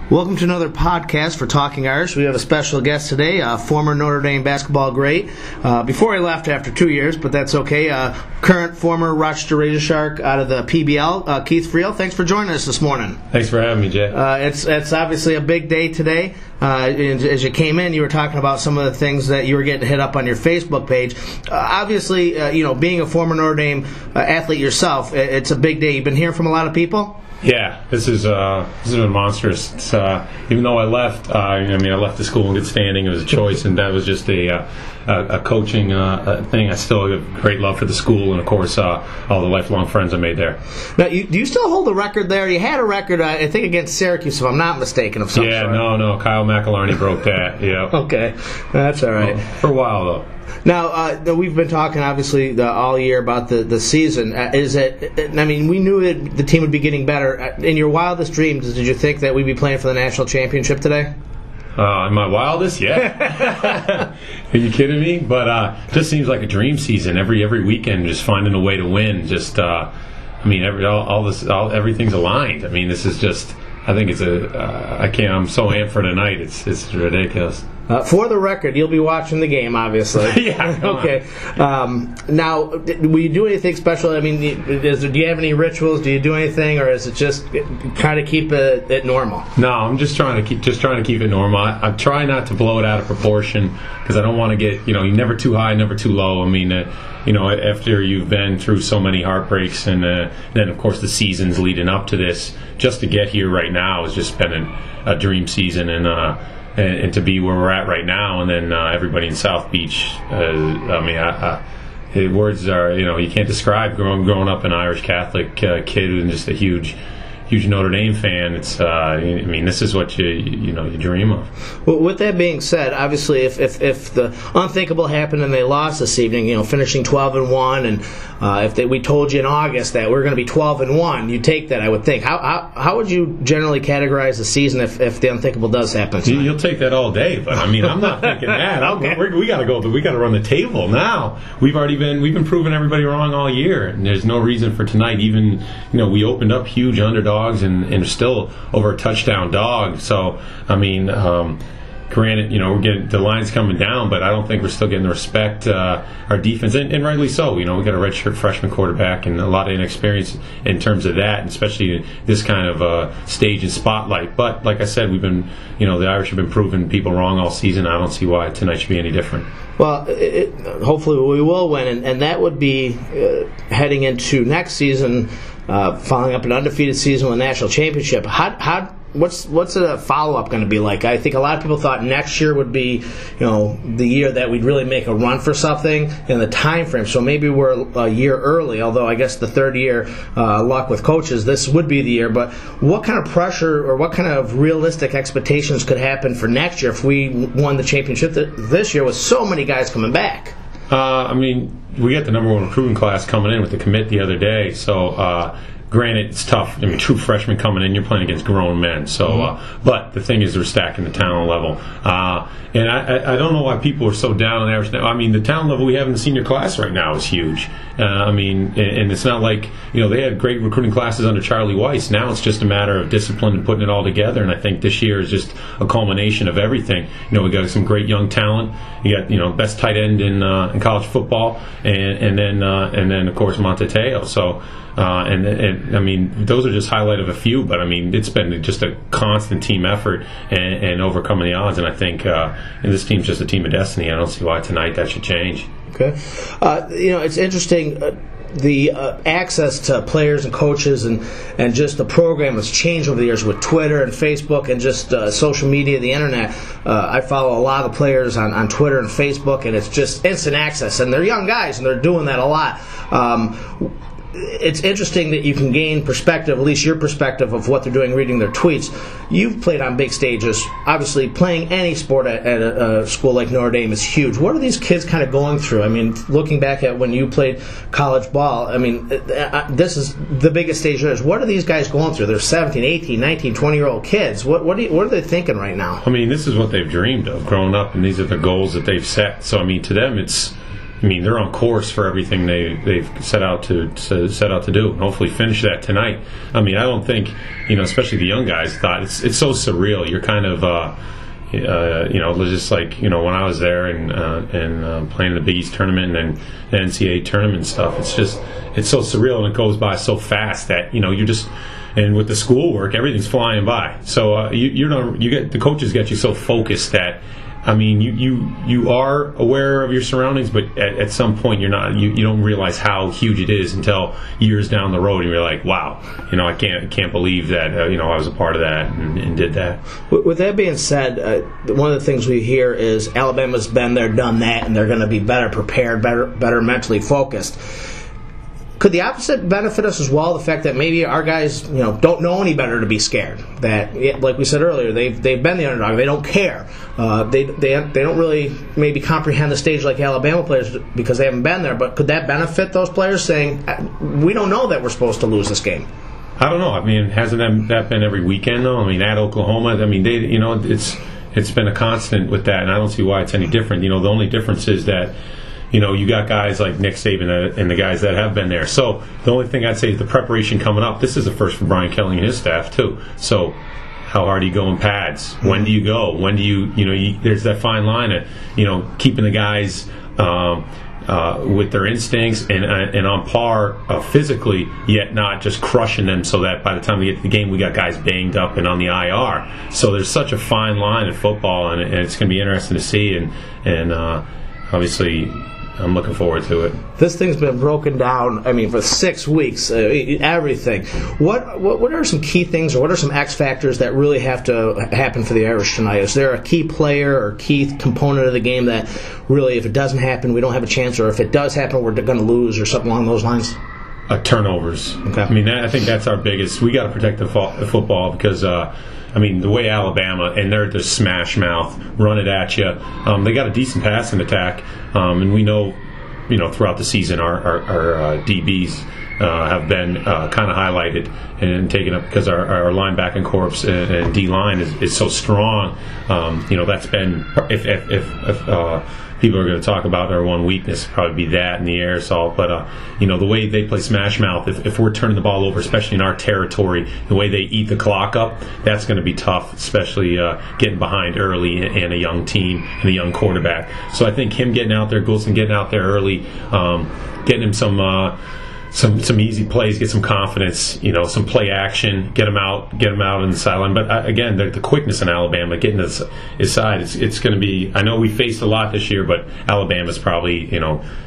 Welcome to another podcast for Talking Irish. We have a special guest today, former Notre Dame basketball great. Before he left after 2 years, but that's okay. Current former Rochester Razor Shark out of the PBL, Keith Friel. Thanks for joining us this morning. Thanks for having me, Jay. It's obviously a big day today. As you came in, you were talking about some of the things that you were getting hit up on your Facebook page. Obviously, being a former Notre Dame athlete yourself, it's a big day. You've been hearing from a lot of people? Yeah, this has been monstrous. It's, even though I left, I left the school in good standing. It was a choice, and that was just a coaching thing. I still have great love for the school, and of course, all the lifelong friends I made there. Now, do you still hold the record there? You had a record, I think, against Syracuse, if I'm not mistaken, of some sort. Yeah, no, Kyle McElharney broke that. Yeah. Okay, that's all right. Well, for a while though. Now, we've been talking, obviously, all year about the season. We knew that the team would be getting better. In your wildest dreams, did you think that we'd be playing for the national championship today? In my wildest, yeah. Are you kidding me? But just seems like a dream season. Every weekend, just finding a way to win. Just, everything's aligned. I mean, this is just. I think it's I'm so amped for tonight. It's ridiculous. For the record, you'll be watching the game, obviously. Yeah. Okay. Now, will you do anything special? I mean, do you have any rituals? Do you do anything, or is it just try to keep it normal? No, I'm just trying to keep it normal. I try not to blow it out of proportion because I don't want to get you're never too high, never too low. I mean, after you've been through so many heartbreaks, and then of course the seasons leading up to this, just to get here right now has just been a dream season, and to be where we're at right now, and then everybody in South Beach. Words are you can't describe growing up an Irish Catholic kid and just a huge Notre Dame fan. It's this is what you dream of. Well, with that being said, obviously, if the unthinkable happened and they lost this evening, finishing 12-1, and if we told you in August that we're going to be 12-1, you'd take that, I would think. How would you generally categorize the season if the unthinkable does happen tonight? You'll take that all day, but I'm not thinking that. We got to go. We got to run the table now. We've been proving everybody wrong all year, and there's no reason for tonight. Even we opened up huge underdogs and still over a touchdown dog. So granted, we're getting the line's coming down, but I don't think we're still getting the respect. Our defense, and rightly so. We got a redshirt freshman quarterback and a lot of inexperience in terms of that, and especially this kind of stage and spotlight. But like I said, we've been, the Irish have been proving people wrong all season. I don't see why tonight should be any different. Well, hopefully we will win, and that would be heading into next season, following up an undefeated season with a national championship. What's a follow-up going to be like? I think a lot of people thought next year would be, the year that we'd really make a run for something in the time frame. So maybe we're a year early, although I guess the third year, luck with coaches, this would be the year. But what kind of pressure or what kind of realistic expectations could happen for next year if we won the championship this year with so many guys coming back? We got the number one recruiting class coming in with the commit the other day, so granted, it's tough. True freshmen coming in, you're playing against grown men. So, but the thing is, they're stacking the talent level, and I don't know why people are so down on average. The talent level we have in the senior class right now is huge. And it's not like they had great recruiting classes under Charlie Weiss. Now it's just a matter of discipline and putting it all together. And I think this year is just a culmination of everything. We got some great young talent. You got best tight end in college football, and then of course Monteteo. So. Those are just highlight of a few, but it's been just a constant team effort and overcoming the odds. And I think this team's just a team of destiny. I don't see why tonight that should change. Okay, it's interesting. The access to players and coaches and just the program has changed over the years with Twitter and Facebook and just social media, the internet. I follow a lot of players on Twitter and Facebook, and it's just instant access. And they're young guys, and they're doing that a lot. It's interesting that you can gain perspective, at least your perspective of what they're doing, reading their tweets. You've played on big stages. Obviously, playing any sport at a school like Notre Dame is huge. What are these kids kind of going through? Looking back at when you played college ball, this is the biggest stage there is. What are these guys going through? They're 17, 18, 19, 20-year-old kids. What are they thinking right now? This is what they've dreamed of growing up, and these are the goals that they've set. So, to them, it's I mean, they're on course for everything they've set out to do, and hopefully finish that tonight. I mean, I don't think, especially the young guys, thought it's so surreal. You're kind of, just like when I was there and playing the Big East tournament and the NCAA tournament stuff. It's so surreal, and it goes by so fast that you're just. And with the schoolwork, everything's flying by. So the coaches get you so focused that, I mean, you are aware of your surroundings, but at some point you're not. You don't realize how huge it is until years down the road, and you're like, wow, I can't believe that I was a part of that and did that. With that being said, one of the things we hear is Alabama's been there, done that, and they're going to be better prepared, better mentally focused. Could the opposite benefit us as well? The fact that maybe our guys, don't know any better to be scared. That, like we said earlier, they've been the underdog. They don't care. They don't really maybe comprehend the stage like Alabama players because they haven't been there. But could that benefit those players saying, we don't know that we're supposed to lose this game? I don't know. I mean, hasn't that been every weekend though? I mean, at Oklahoma, I mean, it's been a constant with that, and I don't see why it's any different. The only difference is that. You got guys like Nick Saban and the guys that have been there. So the only thing I'd say is the preparation coming up. This is the first for Brian Kelly and his staff too. So how hard do you go in pads? When do you go? When do you there's that fine line of keeping the guys with their instincts and on par physically, yet not just crushing them so that by the time we get to the game we got guys banged up and on the IR. So there's such a fine line in football, and it's going to be interesting to see. And obviously. I'm looking forward to it. This thing's been broken down, I mean, for 6 weeks, everything. What are some key things, or what are some X factors that really have to happen for the Irish tonight? Is there a key player or key component of the game that really, if it doesn't happen, we don't have a chance, or if it does happen, we're going to lose, or something along those lines? Turnovers. Okay. I mean, I think that's our biggest. We got to protect the football because, the way Alabama, and they're just smash mouth, run it at you. They got a decent passing attack, and we know, throughout the season, our DBs have been kind of highlighted and taken up because our linebacking corps and D line is so strong. That's been if people are going to talk about their one weakness, probably be that and the air assault. But the way they play smash mouth, if we're turning the ball over, especially in our territory, the way they eat the clock up, that's going to be tough, especially getting behind early and a young team and a young quarterback. So I think him getting out there, Goulston getting out there early, getting him some easy plays, get some confidence, some play action, get him out on the sideline. But again, the quickness in Alabama, getting his side, it's going to be. I know we faced a lot this year, but Alabama's probably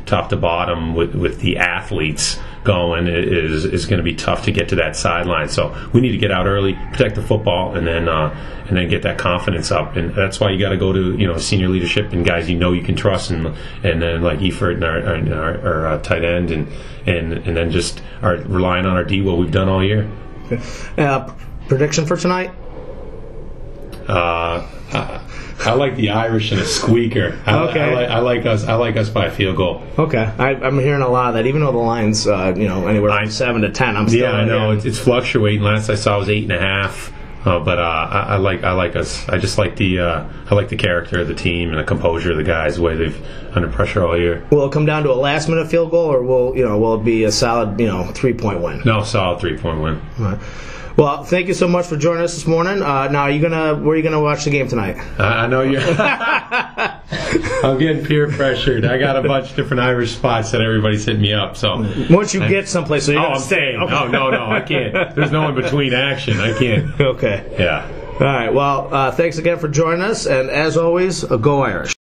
top to bottom with the athletes going is going to be tough to get to that sideline. So we need to get out early, protect the football, and then get that confidence up. And that's why you got to go to senior leadership and guys you can trust, and then like Eford and our tight end, and then just are relying on our D, what we've done all year. Okay. Prediction for tonight? I like the Irish and a squeaker. I like us by a field goal. Okay, I'm hearing a lot of that. Even though the line's anywhere from 7 to 10, I'm still. Yeah, I know it's fluctuating. Last I saw it was 8.5. But I like us. I just like the character of the team and the composure of the guys, the way they've under pressure all year. Will it come down to a last minute field goal, or will it be a solid 3-point win? No, solid 3-point win. All right. Well, thank you so much for joining us this morning. Now, where are you gonna watch the game tonight? I know you're. I'm getting peer pressured. I got a bunch of different Irish spots that everybody's hitting me up. So once you get someplace, so you're I'm staying. Okay. No, I can't. There's no in between action. I can't. Okay. Yeah. All right. Well, thanks again for joining us, and as always, go Irish.